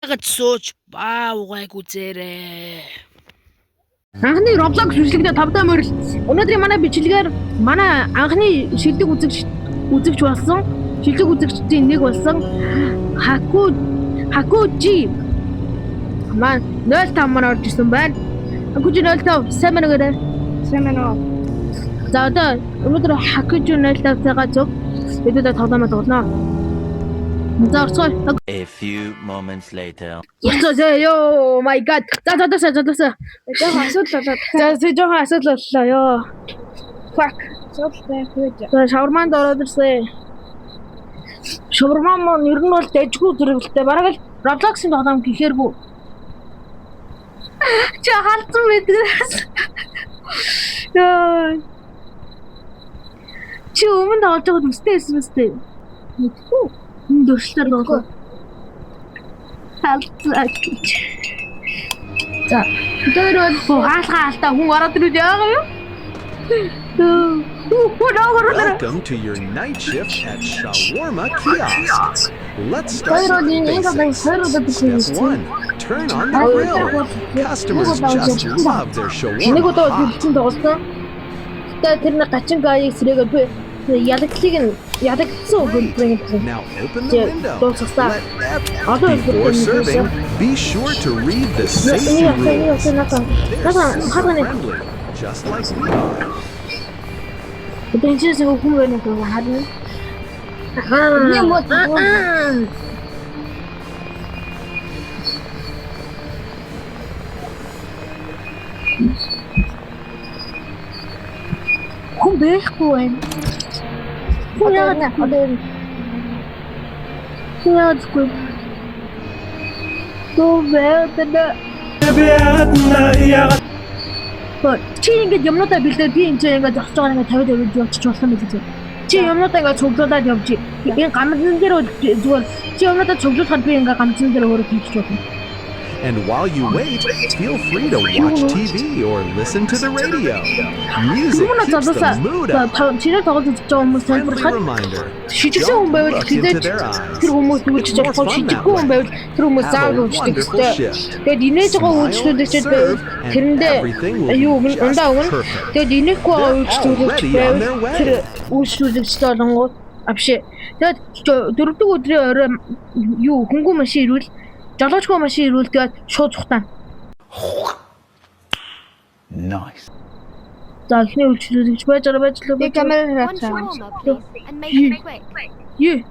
Сууж баа угайг үзээрэй. Анхны Roblox бичлэгтээ тавтай морил. Өнөөдрийн манай бичлэгээр манай анхны шилдэг үзэгч болсон. Шилдэг үзэгчдийн нэг болсон Hakujji. Маань 05 маань орж ирсэн байна. Hakujji 05 сайн байна уу? Сайн байна уу? За одоо өнөөдөр Hakujji 05-тайгаа зөв бидээ тавтамаа тоглоно. A few moments later. Oh my god. За. Жоохон асуудал боллоо ёо. Fuck. За шаварманд ороод ирсэн. Шаварман маань ер нь бол дэжгүй зэрэглэтэй. Бараг л Roblox-ын тоглоом гэхээргүй. Чи халдсан мэдээс. Ёо. Чи өмнө тоглож байгаад үстэй байсан үстэй. Мэдгүй. Дөршлөр доо. Халдсан. За. Дөрөв хаалгаа алдаа хүн ороод ирээд яагаа юу? Welcome to your night shift at Shawarma Kiosk. Let's start with the basics. Step 1. Turn on the grill. Customers just love their shawarma hot. Тэр нэг гачин гаийг сэрээгээ би ядагдсан үг байна. Now open the window. Before serving, be sure to read the safety rules. Friendly, just like we are. Дэнчээс хүн байна гэдэг харна. Хүн байхгүй байна. Хүн яадаг. Чи ингэж юмнуудаа бэлдээ би энэ чинь ингэж зогсож байгаа ингээд 50 явчих болсон байх үү? Чи юмнуудаа ингэж цуглуулад явж. Энэ гамцан дээр зүгээр чи юмнуудаа цуглуулахад би ингээд гамцан дээр өөрөө хийчих болно. And while you wait, feel free to watch TV or listen to the radio. Music keeps the mood up. Friendly reminder, don't look into their eyes. It's more fun that way. Have a wonderful shift. Smile serve, and everything will be just perfect. They're already on their way. Тэгээд дөрөвдөг өдрийн орой юу хөнгөн машин ирвэл жолоочгүй машин ирвэл тэгээд шууд цухтана. Nice. За ихний үйлчлүүлэгч байж байгаа. Би камераар хараа. Юу?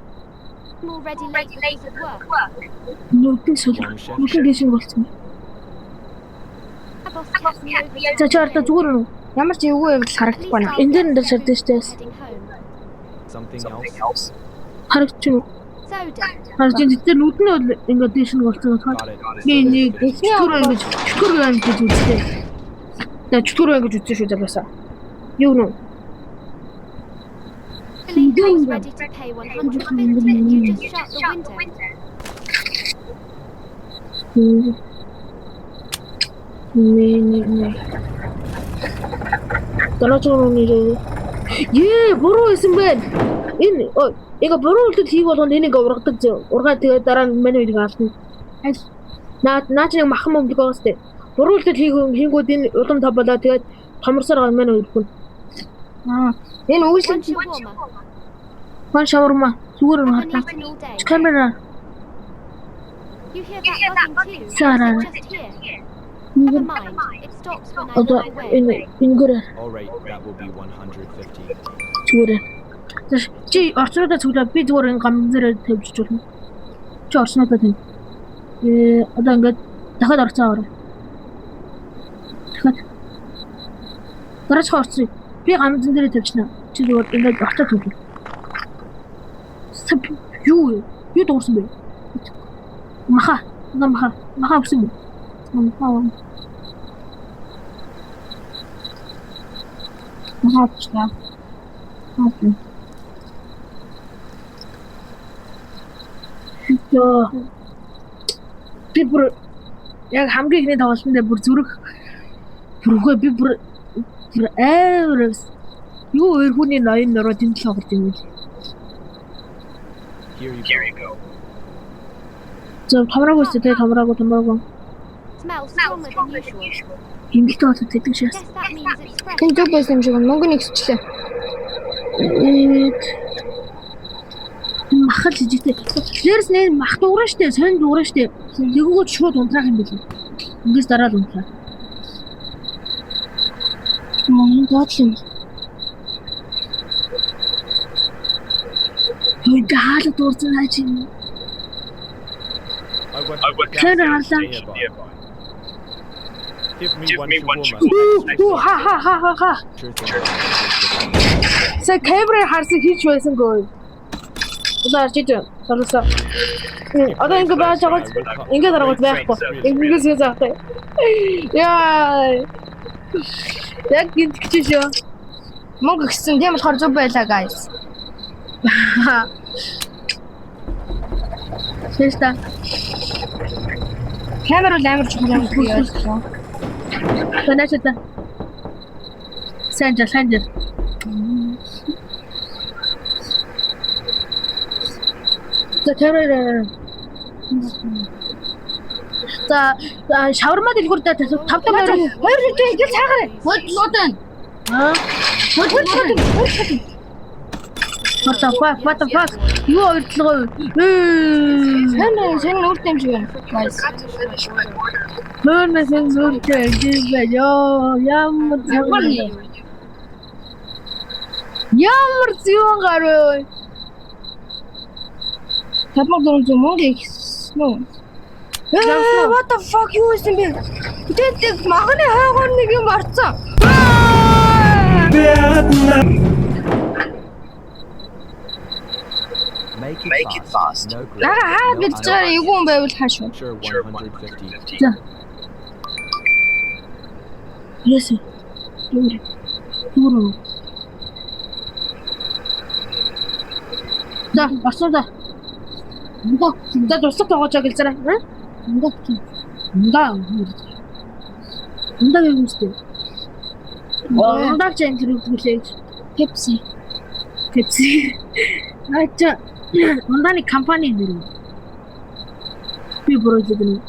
Already late because of work. Нүдэн сүлэг. Нүдэн дэшин болцсон. За чарта зүгээр үү? Ямар ч эвгүй юм харагдах байна. Энд дээр шардсан шүү дээ. Something else? Харагдчих уу? Харж энэ нүдэн бол ингээд дэшин болцсон болохоор нэг чөтгөр ингэж үзтээ. Тэгээд чөтгөр ингэж үзсэн шүү дээ басаа. Юу нөө? Ready to pay 150 and you just shut the window. Далаачрууны буруу исэн байна. Энэ буруу үйлдэл хийх болгонд энийг ургадаг зөө. Ургаад тэгээд дараа нь манай үеийг алдна. Наач нэг махан өмдөг байгаас тээ. Буруу үйлдэл хийгүүд энэ улам тав болоо тэгээд томорсоор байгаа манай үеийг хүн. Энэ үйлчлэг One shawarma. Зүгээр юм хатаа. Камера. You hear that buzzing too? Sara. Just here. Never mind. It stops when I Одоо walk away. Ингүрэ. All right, that will be 150. Зүгээр. Чи орчнуудаа цуглаа би зүгээр ин гам зэрэг тавьчих болно. Чи орчнуудаа тавь. Одоо ингээд дахиад орцоо ороо. Дахиад. Дараач орцоо. Би гам зэрэг тавьчихна. Чи зүгээр ингээд орцоо тавь. Юу дуурсан бэ? Маха авсан бэ? Маха авчихсан. Окей. Би бүр яг хамгийн ихний тоглолтын дээр бүр зүрх бүрхөө би бүр aaras юу өрхүүний ноён нуруу тэмцэл тоглож юм бэ? Here you go. 저 담으라고 있어. 돼 담으라고. Smells stronger than usual. 임기도 와서 대등 시켰어. Guess that means it's fresh. Тэнцэг байсан юм шиг байна. Мөнгөний хэсчлээ. махал жижигтэй. Дээрс нэ мах дуурай штэ, сонь дуурай штэ. Нэгөөд шууд унтраах юм билээ. Ингээс дараад унтраа. Мөн доотлын. Хөөе хаалт дуурсан хаа чи. Кэр харлаа. Give me one true Оо ха. Сэ камерыг харсан хийж байсангүй. Одоо чичээ. Салса. Одоо ингэ байж байгаа. Ингэ дараагаад байхгүй. Ингэс юу заахтай. Яа. Яг гинтгч шүү. Мөнгө гисэн тийм болохоор зүг байлаа guys. Тэста. Камер бол амар чухал юм би ойлгосон. Танашата. Санжа. За тэрээр. За шаварма дэлгүүр дээр тавтан хоёр хэвчээ ингэж цаагараа. Бодлоодон. What the fuck? Юу ойлголоо. Хэн нүрт юм шиг байна. Guys. Хөөсөн зүрхээ жигээ ямар зүүн гарав. Tapмаг дөрөв мөнгө ихсэн. What the fuck юу хийсэн бэ? Тэт магны хаагор нэг юм арцсан. Make it fast. Хаа бэлж байгаа юу юм байвал хаашгүй. Sure 150. Yes. Дөрөв. Да, басна. Да дурсах тоогооч гэлзэрэ. Да юм шүү. Ондаа ч энэ хэрэглэж. Pepsi. Ача. Ондааны компани нэр. Би бүрөөж өгнө.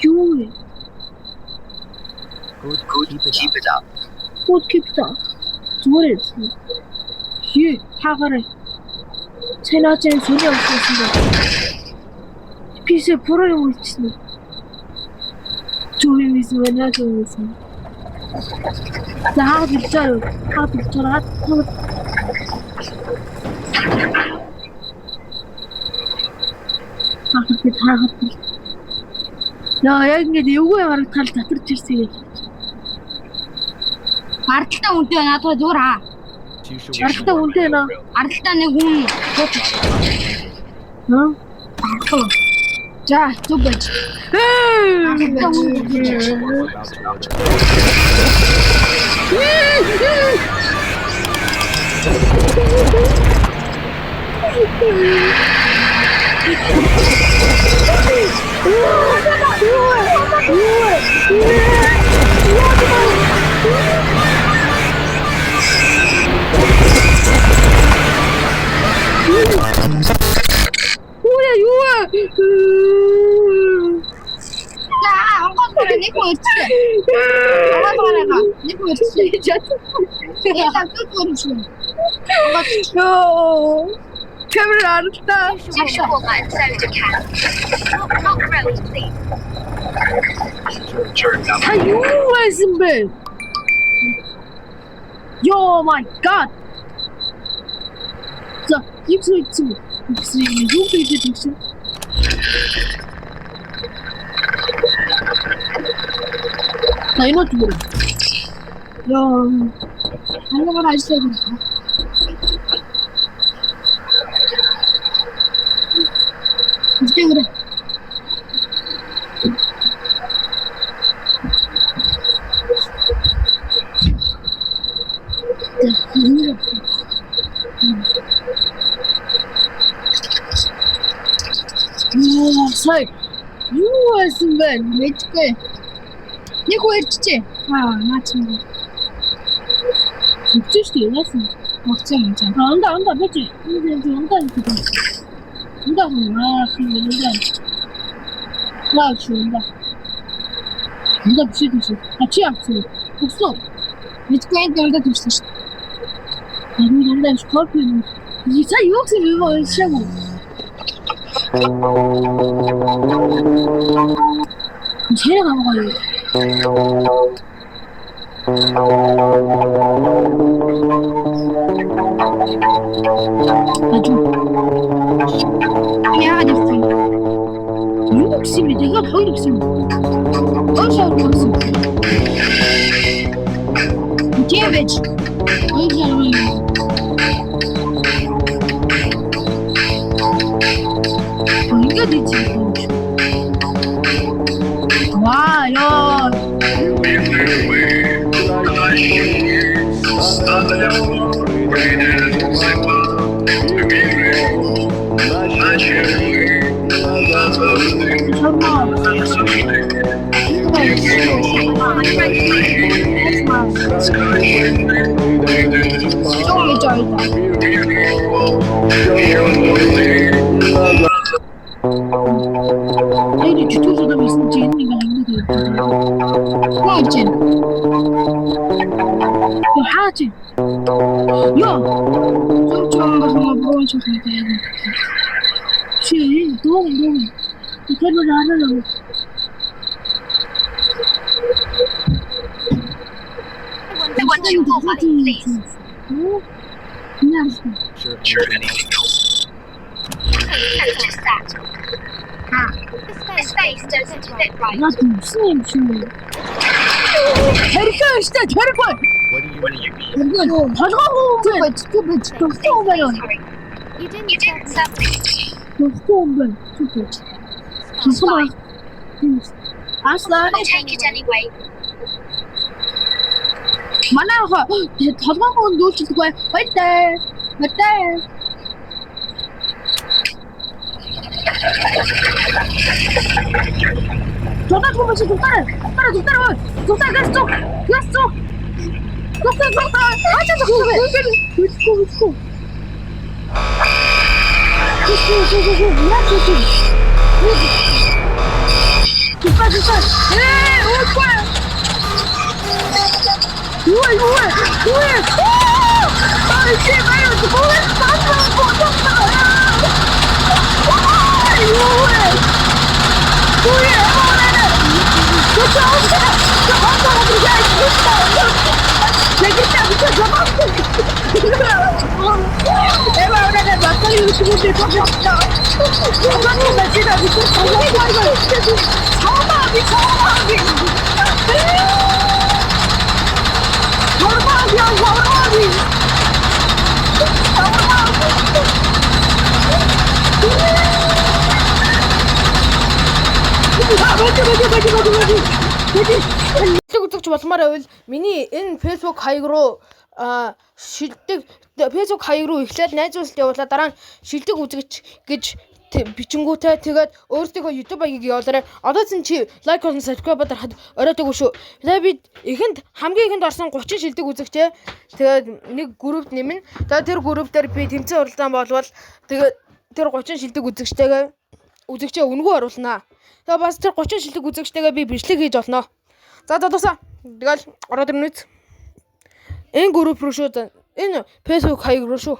Юу? Good. Keep it up. Good keep it up. Зүгээр. Хи хаагаарай. Цэнаач сүрээ өгсөн юм. Писе бүрээ үлдсэн. Чуумис вэнаас. Заагаад илчээр. Хаагаад. Яа яг ингэ эвгүй харагдтал татарч ирсэн юм. Ардталтаа үнтэй надад зүгээр хаа. Ардталтаа үнтэй нөө. Ардталтаа нэг хүн. Нөө. За зүг байж. Нэг хүн ирчихлээ. Нэг хүн ирчихлээ. Яг тут үргэлж. Камера ардтаа. Та юу байсан бэ? Yo my god. За, юу хийсэн? 나 이거 좀 모르겠어. 야, 한국어로 하시려고 이제 그래. Say, you was in bed, Нэг хүн ирчихэ. наач. Үчиж тийм яасан. Могцсон юм чинь. Анда бич. Энэ анда юм. Анда анда. Лаач анда. Анда бич. Ачи авсан. Өсөө. Биткойн дэндээ төвсөн шүү. Анда скорпион. Яа юу гэсэн юм шагу. 제일 가봐요. Я гадагсан. Юу гэсэн бэ? Яа хоёр гэсэн. Ошоо гэсэн. Девять. Ой яа. Ингээд ийчих. Ваа ёо. Çok acayip. 아니 주토서도 무슨 재능이가 있는데. Очень. 하지. 야, Çok başıma bronş oldu. şey, doğum. 이렇게 하는 I want you to call me, please. 그냥 Sure. Anything else? Just that. This face doesn't fit right. 나 무슨 일이야? 데리고 진짜 데리고. What do you mean? 이거 가져가고 좀 쏘면 Sorry. You didn't serve me. 쏘면 기소만. 알았어. I'll take it anyway. 만나가 가져가고 놓을 수 있을 거야. 맞대. 저다 보면서 독다를 갔어. үзэгч болмоор байвал миний энэ Facebook хаяг руу шилдэг Facebook хаяг руу эхлээд найзуулалт явуулаад дараа нь шилдэг үзэгч гэж бичингүүтэй тэгээд өөрсдийнхөө YouTube хаягийг явуулаарай. Одооцэн чи лайк болон subscribe дарахад оройтойгоо шүү. Тэгээд би хамгийн ихэнд орсон 30 шилдэг үзэгчээ тэгээд нэг группт нэмнэ. Тэгээд тэр групп дээр би тэмцээн уралдаан болвол тэгээд тэр 30 шилдэг үзэгчээ өнгөө оруулнаа. Тэгээд бас тэр 30 шилдэг үзэгчтэйгээ би бичлэг хийж олно. За дуусаа. Тэгэл ороод ирнэ. Энэ групп руу шүү. Энэ Facebook хаяг руу шүү.